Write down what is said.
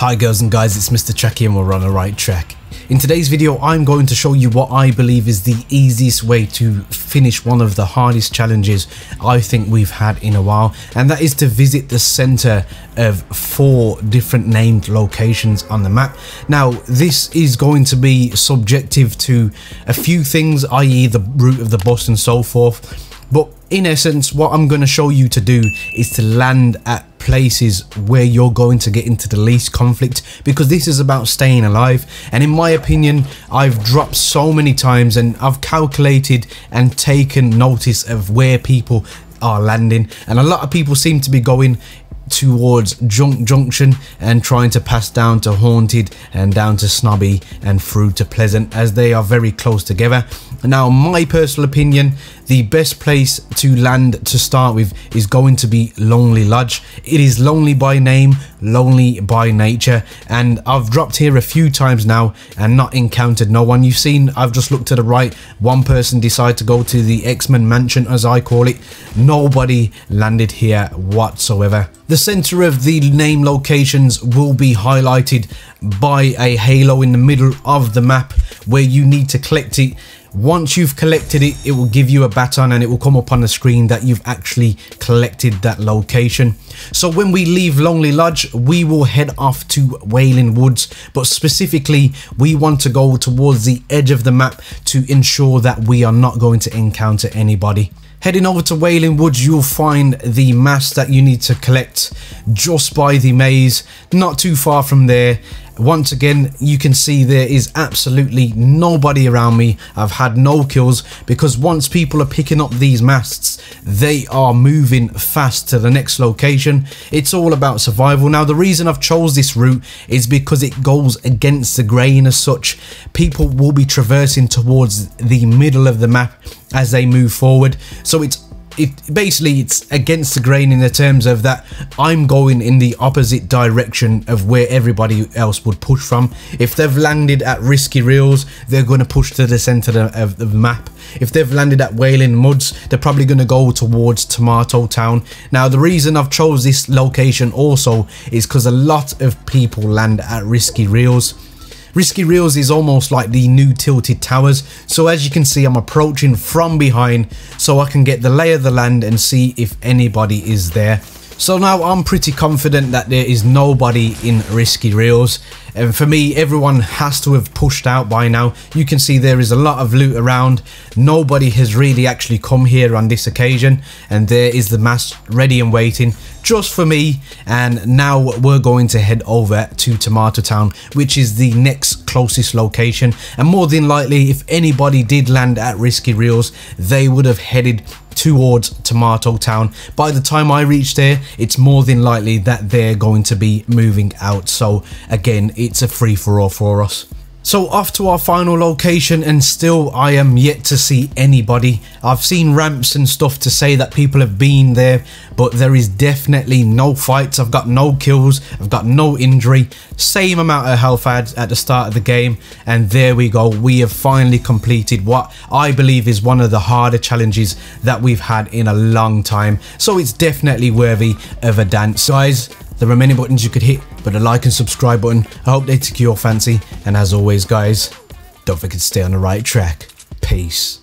Hi girls and guys, it's Mr. Tracky and we're on the right track. In today's video, I'm going to show you what I believe is the easiest way to finish one of the hardest challenges I think we've had in a while, and that is to visit the center of 4 different named locations on the map. Now, this is going to be subjective to a few things, i.e. the route of the bus and so forth. But in essence, what I'm going to show you to do is to land at places where you're going to get into the least conflict, because this is about staying alive. And in my opinion, I've dropped so many times and I've calculated and taken notice of where people are landing, and a lot of people seem to be going towards Junction and trying to pass down to Haunted and down to Snobby and through to Pleasant, as they are very close together. Now, my personal opinion, the best place to land to start with is going to be Lonely Lodge. It is lonely by name, lonely by nature, and I've dropped here a few times now and not encountered no one. You've seen I've just looked to the right, one person decided to go to the X-Men mansion, as I call it. Nobody landed here whatsoever. The center of the name locations will be highlighted by a halo in the middle of the map where you need to collect it. Once you've collected it, it will give you a baton and it will come up on the screen that you've actually collected that location. So when we leave Lonely Lodge, we will head off to Wailing Woods, but specifically we want to go towards the edge of the map to ensure that we are not going to encounter anybody. Heading over to Wailing Woods, you'll find the mask that you need to collect just by the maze, not too far from there. Once again, you can see there is absolutely nobody around me. I've had no kills because once people are picking up these masks, they are moving fast to the next location. It's all about survival. Now, the reason I've chose this route is because it goes against the grain as such. People will be traversing towards the middle of the map as they move forward. So it's against the grain in the terms of that I'm going in the opposite direction of where everybody else would push from. If they've landed at Risky Reels, they're going to push to the center of the map. If they've landed at Wailing Woods, they're probably going to go towards Tomato Town. Now, the reason I've chose this location also is because a lot of people land at Risky Reels. Risky Reels is almost like the new Tilted Towers, so as you can see, I'm approaching from behind so I can get the lay of the land and see if anybody is there. So now I'm pretty confident that there is nobody in Risky Reels, and for me, everyone has to have pushed out by now. You can see there is a lot of loot around. Nobody has really actually come here on this occasion, and there is the mask ready and waiting just for me. And now we're going to head over to Tomato Town, which is the next closest location, and more than likely, if anybody did land at Risky Reels, they would have headed towards Tomato Town. By the time I reach there, it's more than likely that they're going to be moving out. So again, it's a free-for-all for us. So off to our final location, and still I am yet to see anybody. I've seen ramps and stuff to say that people have been there, but there is definitely no fights. I've got no kills, I've got no injury, same amount of health I had at the start of the game, and there we go. We have finally completed what I believe is one of the harder challenges that we've had in a long time. So it's definitely worthy of a dance. Guys, there are many buttons you could hit, but the like and subscribe button, I hope they tickle your fancy. And as always guys, don't forget to stay on the right track. Peace.